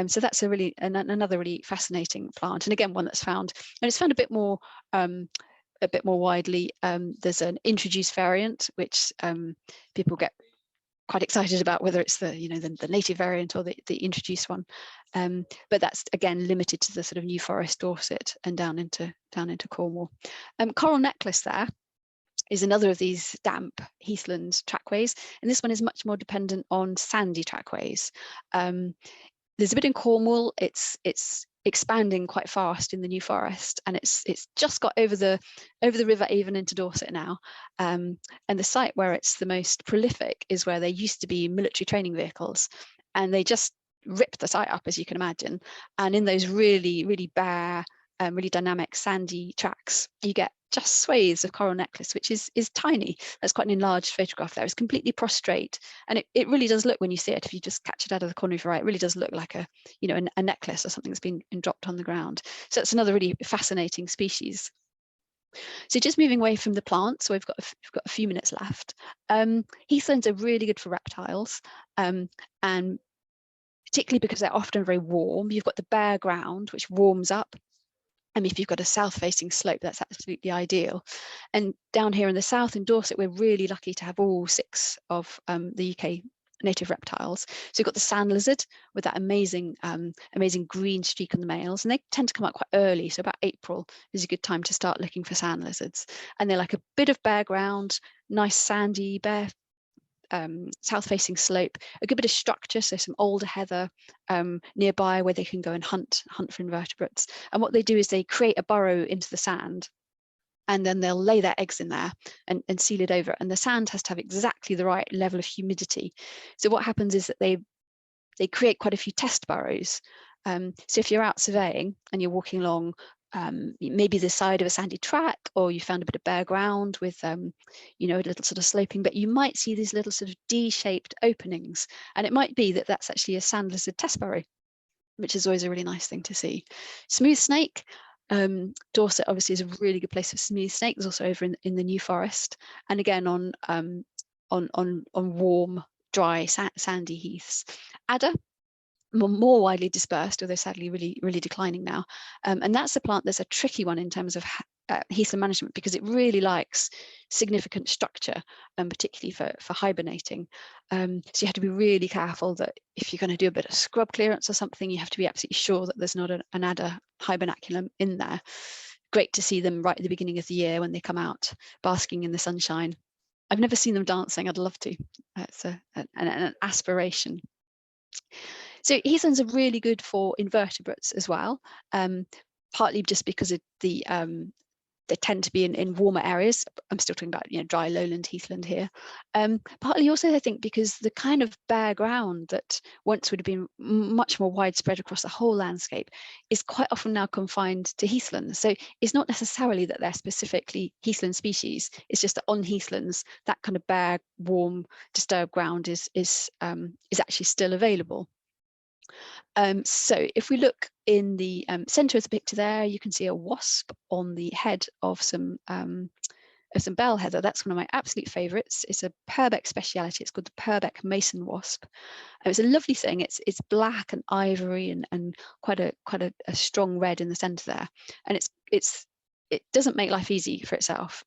B: So that's another really fascinating plant, and again one that's found, and it's found a bit more widely. There's an introduced variant which people get quite excited about, whether it's the native variant or the introduced one, but that's again limited to the sort of New Forest, Dorset, and down into Cornwall. Coral necklace there is another of these damp heathland trackways, and this one is much more dependent on sandy trackways. There's a bit in Cornwall. It's expanding quite fast in the New Forest, and it's just got over the River Avon into Dorset now. And the site where it's the most prolific is where there used to be military training vehicles, and they just ripped the site up, as you can imagine. And in those really, really bare, really dynamic sandy tracks, you get just swathes of coral necklace, which is tiny. That's quite an enlarged photograph there. It's completely prostrate, and it really does look, when you see it, if you just catch it out of the corner of your eye, it really does look like a necklace or something that's been dropped on the ground. So it's another really fascinating species. So just moving away from the plants, so we've got a few minutes left. Heathlands are really good for reptiles, and particularly because they're often very warm. You've got the bare ground, which warms up. And if you've got a south-facing slope, that's absolutely ideal. And down here in the south in Dorset, we're really lucky to have all 6 of the UK native reptiles. So you've got the sand lizard with that amazing green streak on the males, and they tend to come out quite early. So about April is a good time to start looking for sand lizards. And they're like a bit of bare ground, nice sandy, bare south-facing slope, a good bit of structure, so some older heather nearby where they can go and hunt for invertebrates. And what they do is they create a burrow into the sand, and then they'll lay their eggs in there and seal it over. And the sand has to have exactly the right level of humidity. So what happens is that they create quite a few test burrows. So if you're out surveying and you're walking along maybe the side of a sandy track, or you found a bit of bare ground with a little sort of sloping, but you might see these little sort of D-shaped openings, and it might be that that's actually a sand lizard test burrow, which is always a really nice thing to see. Smooth snake, Dorset obviously is a really good place for smooth snake. There's also over in the New Forest, and again on warm, dry, sandy heaths. Adder, more widely dispersed, although sadly really declining now. And that's a plant that's a tricky one in terms of heathland management, because it really likes significant structure, and particularly for hibernating. So you have to be really careful that if you're going to do a bit of scrub clearance or something, you have to be absolutely sure that there's not an adder hibernaculum in there. Great to see them right at the beginning of the year when they come out basking in the sunshine. I've never seen them dancing. I'd love to. It's an aspiration. So heathlands are really good for invertebrates as well, partly just because of they tend to be in warmer areas. I'm still talking about, dry lowland heathland here. Partly also, I think, because the kind of bare ground that once would have been much more widespread across the whole landscape is quite often now confined to heathlands. So it's not necessarily that they're specifically heathland species. It's just that on heathlands, that kind of bare, warm, disturbed ground is actually still available. So if we look in the center of the picture there, you can see a wasp on the head of some bell heather. That's one of my absolute favorites. It's a Purbeck speciality. It's called the Purbeck mason wasp. It's a lovely thing. It's black and ivory and quite a strong red in the center there. And it doesn't make life easy for itself.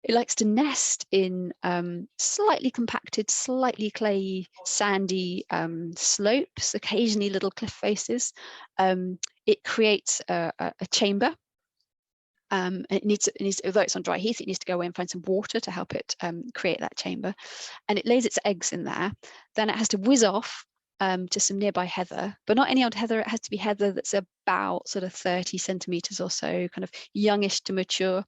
B: It likes to nest in slightly compacted, slightly clayey, sandy slopes, occasionally little cliff faces. It creates a chamber. It needs, although it's on dry heath, it needs to go away and find some water to help it create that chamber. And it lays its eggs in there. Then it has to whiz off to some nearby heather, but not any old heather. It has to be heather that's about sort of 30 centimeters or so, kind of youngish to mature.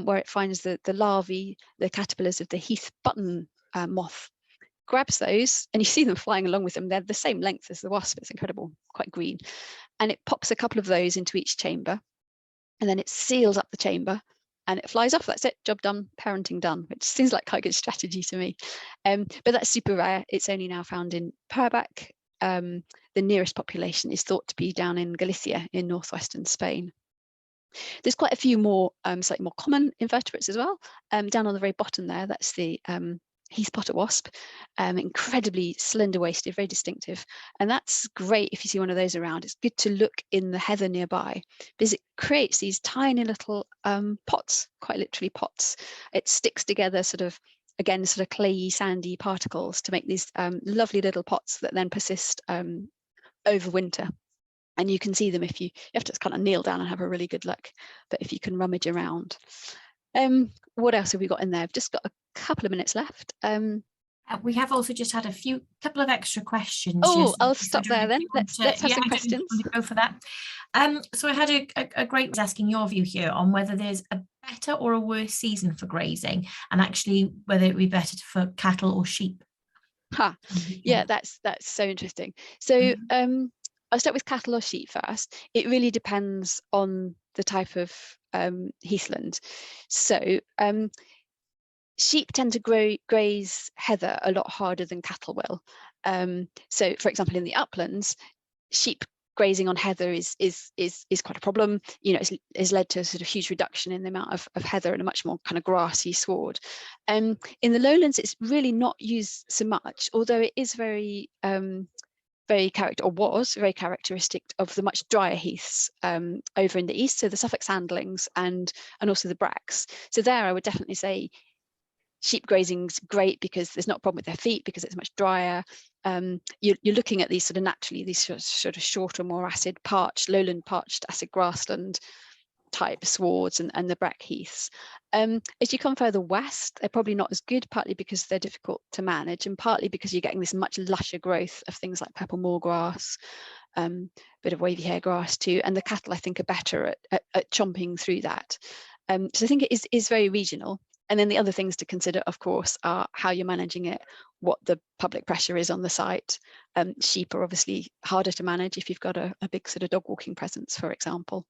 B: Where it finds the larvae, the caterpillars of the heath button moth, grabs those, and you see them flying along with them. They're the same length as the wasp. It's incredible, quite green. And it pops a couple of those into each chamber, and then it seals up the chamber, and it flies off. That's it, job done, parenting done, which seems like quite a good strategy to me. But that's super rare. It's only now found in Purbeck. The nearest population is thought to be down in Galicia in northwestern Spain. There's quite a few more slightly more common invertebrates as well. Down on the very bottom there, that's the heath potter wasp, incredibly slender waisted, very distinctive. And that's great if you see one of those around. It's good to look in the heather nearby because it creates these tiny little pots, quite literally pots. It sticks together sort of clayey, sandy particles to make these lovely little pots that then persist over winter. And you can see them if you have to kind of kneel down and have a really good look, but if you can rummage around. What else have we got in there? I've just got a couple of minutes left.
A: We have also just had couple of extra questions.
B: Oh, I'll stop there then. Let's have some questions.
A: I don't go for that. So I had a great asking your view here on whether there's a better or a worse season for grazing, and actually whether it would be better for cattle or sheep.
B: Yeah, that's so interesting. So I'll start with cattle or sheep first. It really depends on the type of heathland. So sheep tend to graze heather a lot harder than cattle will. So for example, in the uplands, sheep grazing on heather is quite a problem. It's led to a sort of huge reduction in the amount of heather and a much more kind of grassy sward. In the lowlands, it's really not used so much, although it is very characteristic of the much drier heaths over in the east, so the Suffolk sandlings and also the bracks. So there I would definitely say sheep grazing's great because there's not a problem with their feet because it's much drier. You're looking at these sort of naturally, these sort of shorter, more acid parched, lowland parched acid grassland type swards and the brack heaths. As you come further west, they're probably not as good, partly because they're difficult to manage and partly because you're getting this much lusher growth of things like purple moorgrass, bit of wavy hair grass too, and the cattle I think are better at chomping through that. So I think it is very regional. And then the other things to consider, of course, are how you're managing it, what the public pressure is on the site. Sheep are obviously harder to manage if you've got a big sort of dog walking presence, for example.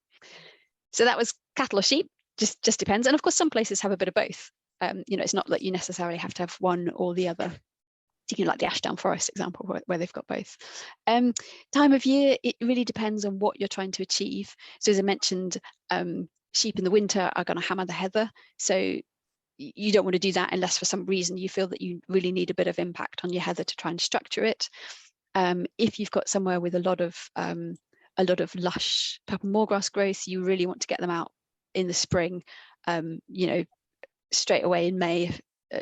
B: So that was cattle or sheep, just depends. And of course, some places have a bit of both. It's not that you necessarily have to have one or the other. Like the Ashdown Forest example, where they've got both. Time of year, it really depends on what you're trying to achieve. So as I mentioned, sheep in the winter are going to hammer the heather. So you don't want to do that unless for some reason you feel that you really need a bit of impact on your heather to try and structure it. If you've got somewhere with a lot of lush purple moorgrass growth, you really want to get them out in the spring, you know, straight away in May,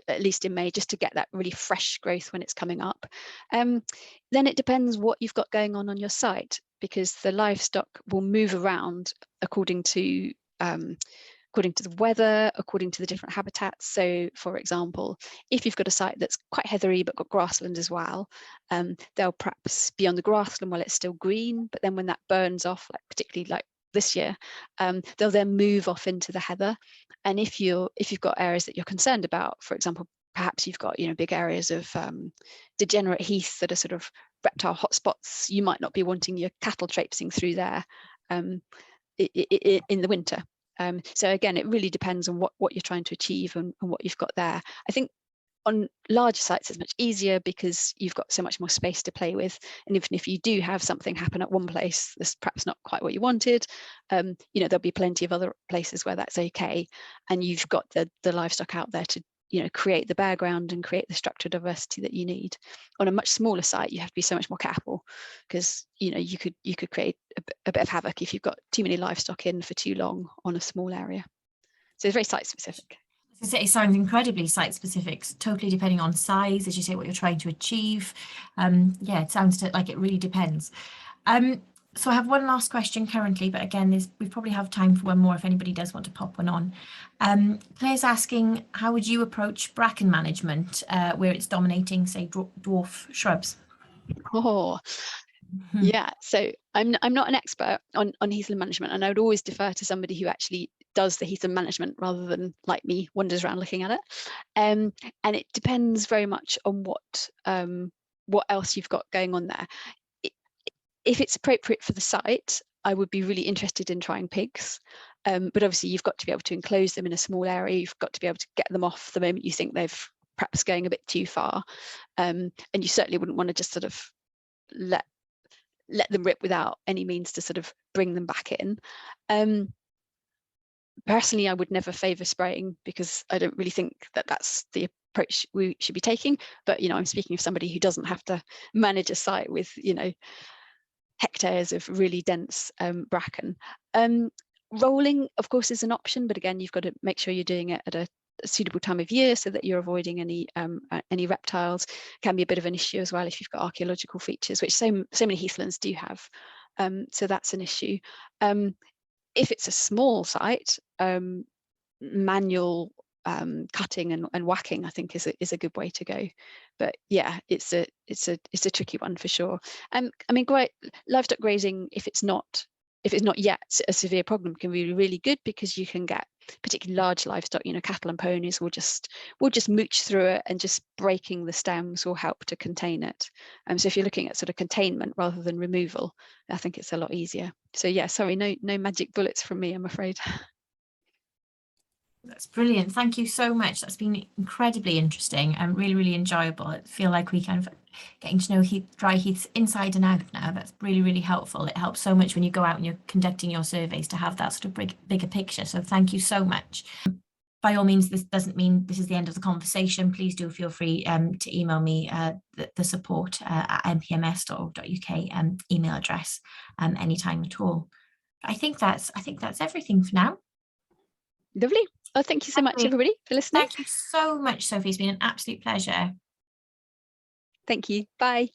B: at least in May, just to get that really fresh growth when it's coming up. Then it depends what you've got going on your site, because the livestock will move around according to the weather, according to the different habitats. So, for example, if you've got a site that's quite heathery but got grassland as well, they'll perhaps be on the grassland while it's still green, but then when that burns off, like particularly like this year, they'll then move off into the heather. And if you've got areas that you're concerned about, for example, perhaps you've got, you know, big areas of degenerate heath that are sort of reptile hotspots, you might not be wanting your cattle traipsing through there in the winter. So again, it really depends on what you're trying to achieve and what you've got there. I think on larger sites it's much easier because you've got so much more space to play with, and even if you do have something happen at one place that's perhaps not quite what you wanted, you know, there'll be plenty of other places where that's okay, and you've got the livestock out there to, you know, create the bare ground and create the structural diversity that you need. On a much smaller site, you have to be so much more careful, because, you know, you could create a bit of havoc if you've got too many livestock in for too long on a small area. So it's very site specific.
A: It sounds incredibly site specific, totally depending on size, as you say, what you're trying to achieve. Yeah, it sounds like it really depends. So I have one last question currently, but again, we probably have time for one more if anybody does want to pop one on. Claire's asking, how would you approach bracken management where it's dominating, say, dwarf shrubs?
B: Oh, yeah. So I'm not an expert on heathland management, and I would always defer to somebody who actually does the heathland management rather than, like me, wanders around looking at it. And it depends very much on what else you've got going on there. If it's appropriate for the site, I would be really interested in trying pigs. But obviously you've got to be able to enclose them in a small area. You've got to be able to get them off the moment you think they've perhaps going a bit too far. And you certainly wouldn't want to just sort of let them rip without any means to sort of bring them back in. Personally, I would never favour spraying, because I don't really think that that's the approach we should be taking. But, you know, I'm speaking of somebody who doesn't have to manage a site with, you know, hectares of really dense bracken. Rolling, of course, is an option, but again, you've got to make sure you're doing it at a suitable time of year so that you're avoiding any reptiles. Can be a bit of an issue as well if you've got archaeological features, which so many heathlands do have. So that's an issue. If it's a small site, manual cutting and whacking, I think, is a good way to go. But yeah, it's a tricky one for sure. I mean, livestock grazing, if it's not yet a severe problem, can be really good, because you can get particularly large livestock, you know, cattle and ponies will just mooch through it, and just breaking the stems will help to contain it. So if you're looking at sort of containment rather than removal, I think it's a lot easier. So yeah, sorry, no magic bullets from me, I'm afraid.
A: That's brilliant. Thank you so much. That's been incredibly interesting and really, really enjoyable. I feel like we kind of getting to know dry heaths inside and out now. That's really, really helpful. It helps so much when you go out and you're conducting your surveys to have that sort of bigger picture. So thank you so much. By all means, this doesn't mean this is the end of the conversation. Please do feel free to email me the support at npms.org.uk email address anytime at all. I think that's everything for now.
B: Lovely. Oh, thank you so much, everybody, for listening.
A: Thank you so much, Sophie. It's been an absolute pleasure.
B: Thank you. Bye.